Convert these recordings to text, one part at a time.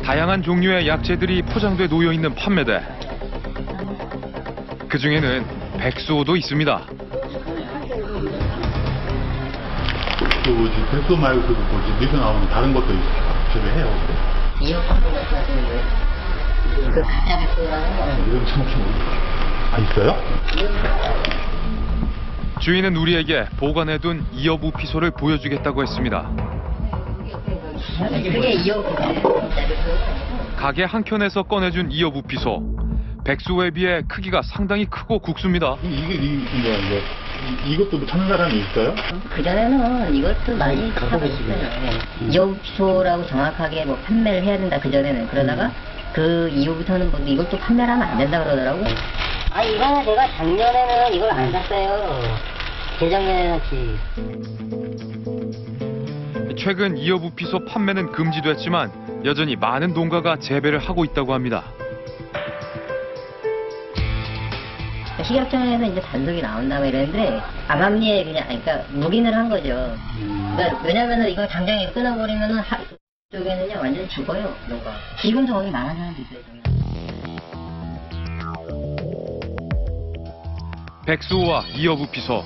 다양한 종류의 약재들이 포장돼 놓여 있는 판매대. 그 중에는 백수호도 있습니다. 백수 말고 밑에 나오는 다른 것도 재배해요. 그 가짜 백수라는 거. 이런 정확히 있어요? 주인은 우리에게 보관해둔 이어부피소를 보여주겠다고 했습니다. 그게 이어부피소. 가게 한켠에서 꺼내준 이어부피소. 백수호에 비해 크기가 상당히 크고 굵습니다. 이것도 찾는 사람이 있어요? 그전에는 이것도 많이 하고 있어요. 이어부피소라고 정확하게 뭐 판매를 해야 된다, 그전에는. 그러다가 그 이후부터는 뭐 이것도 판매를 하면 안 된다 그러더라고. 이거는 제가 작년에는 이걸 안 샀어요. 재작년에 샀지. 최근 이어부피소 판매는 금지됐지만 여전히 많은 농가가 재배를 하고 있다고 합니다. 식약청에서 이제 단속이 나온다고 이랬는데 암암리에 그러니까 묵인을 한 거죠. 그러니까 왜냐면은 이거 당장에 끊어버리면은 쪽에는요 완전히 죽어요, 농가. 지금도 거기 많은 사람도 있어요. 백수호와 이어부피소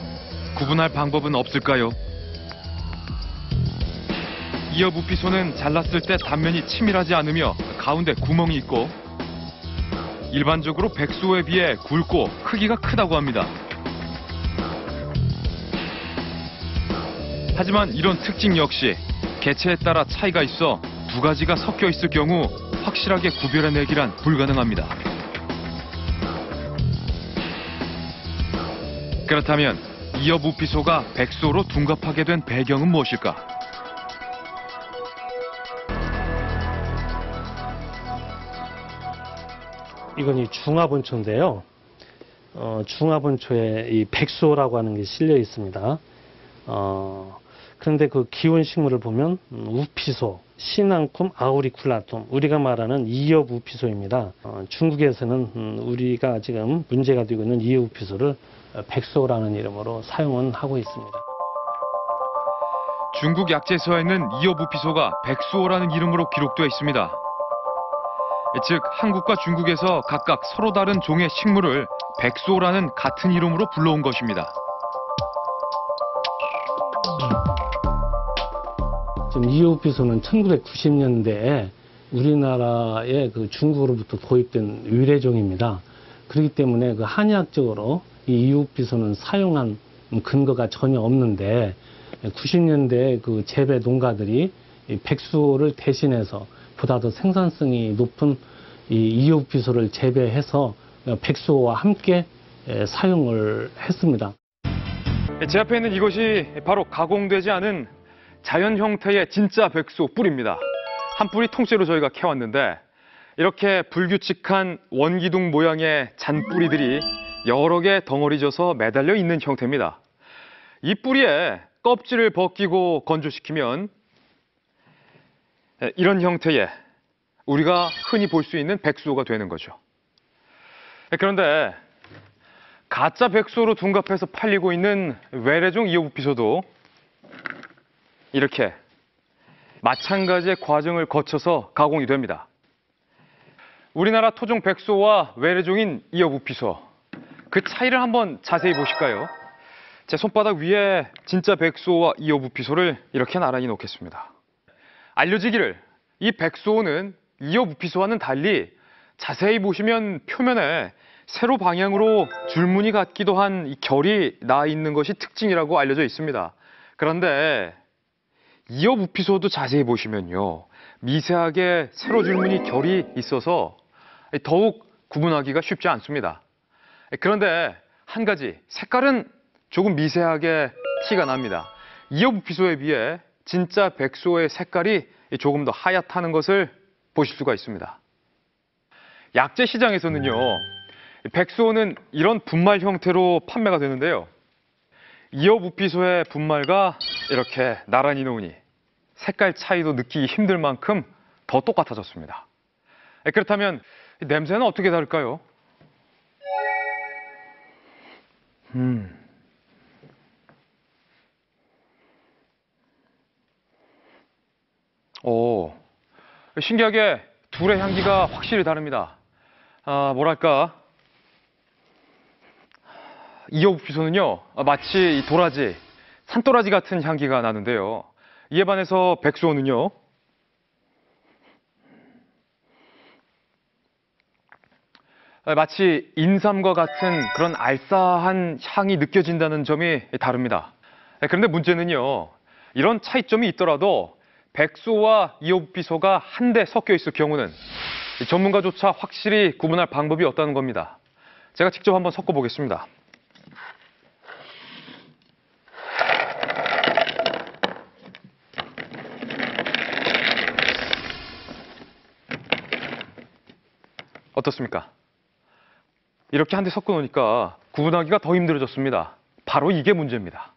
구분할 방법은 없을까요? 이어부피소는 잘랐을 때 단면이 치밀하지 않으며 가운데 구멍이 있고 일반적으로 백수호에 비해 굵고 크기가 크다고 합니다. 하지만 이런 특징 역시 개체에 따라 차이가 있어 두 가지가 섞여 있을 경우 확실하게 구별해내기란 불가능합니다. 그렇다면 이어부피소가 백수호로 둔갑하게 된 배경은 무엇일까? 이건 이 중화본초인데요. 중화본초에 이 백수호라고 하는 게 실려 있습니다. 그런데 그 기원 식물을 보면 우피소, 시낭쿰 아우리쿨라툼, 우리가 말하는 이어부피소입니다. 중국에서는 우리가 지금 문제가 되고 있는 이어부피소를 백수호라는 이름으로 사용은 하고 있습니다. 중국 약재서에는 이어부피소가 백수호라는 이름으로 기록되어 있습니다. 즉 한국과 중국에서 각각 서로 다른 종의 식물을 백수호라는 같은 이름으로 불러온 것입니다. 지금 이어부피소는 1990년대에 우리나라에 그 중국으로부터 도입된 유래종입니다. 그렇기 때문에 그 한의학적으로 이 이어부피소는 사용한 근거가 전혀 없는데 90년대에 그 재배 농가들이 이 백수호를 대신해서 보다 더 생산성이 높은 이 이어부피소를 재배해서 백수호와 함께 사용을 했습니다. 제 앞에 있는 이것이 바로 가공되지 않은 자연 형태의 진짜 백수호 뿔입니다. 한 뿔이 통째로 저희가 캐왔는데 이렇게 불규칙한 원기둥 모양의 잔뿌리들이 여러 개 덩어리져서 매달려 있는 형태입니다. 이 뿌리에 껍질을 벗기고 건조시키면 이런 형태의 우리가 흔히 볼 수 있는 백수호가 되는 거죠. 그런데 가짜 백수호로 둔갑해서 팔리고 있는 외래종 이어부피소도 이렇게 마찬가지의 과정을 거쳐서 가공이 됩니다. 우리나라 토종 백수호와 외래종인 이어부피소, 그 차이를 한번 자세히 보실까요? 제 손바닥 위에 진짜 백수호와 이어부피소를 이렇게 나란히 놓겠습니다. 알려지기를 이 백수호는 이어부피소와는 달리 자세히 보시면 표면에 세로 방향으로 줄무늬 같기도 한 이 결이 나 있는 것이 특징이라고 알려져 있습니다. 그런데 이어부피소도 자세히 보시면요, 미세하게 세로 줄무늬 결이 있어서 더욱 구분하기가 쉽지 않습니다. 그런데 한 가지, 색깔은 조금 미세하게 티가 납니다. 이어부피소에 비해 진짜 백수호의 색깔이 조금 더 하얗다는 것을 보실 수가 있습니다. 약재 시장에서는요, 백수호는 이런 분말 형태로 판매가 되는데요. 이어부피소의 분말과 이렇게 나란히 놓으니 색깔 차이도 느끼기 힘들 만큼 더 똑같아졌습니다. 그렇다면 냄새는 어떻게 다를까요? 신기하게 둘의 향기가 확실히 다릅니다. 뭐랄까. 이어부피소는요, 마치 이 도라지, 산도라지 같은 향기가 나는데요. 이에 반해서 백수호는요, 마치 인삼과 같은 그런 알싸한 향이 느껴진다는 점이 다릅니다. 그런데 문제는요, 이런 차이점이 있더라도 백소와 이오부피소가 한데 섞여 있을 경우는 전문가조차 확실히 구분할 방법이 없다는 겁니다. 제가 직접 한번 섞어 보겠습니다. 어떻습니까? 이렇게 한데 섞어 놓으니까 구분하기가 더 힘들어졌습니다. 바로 이게 문제입니다.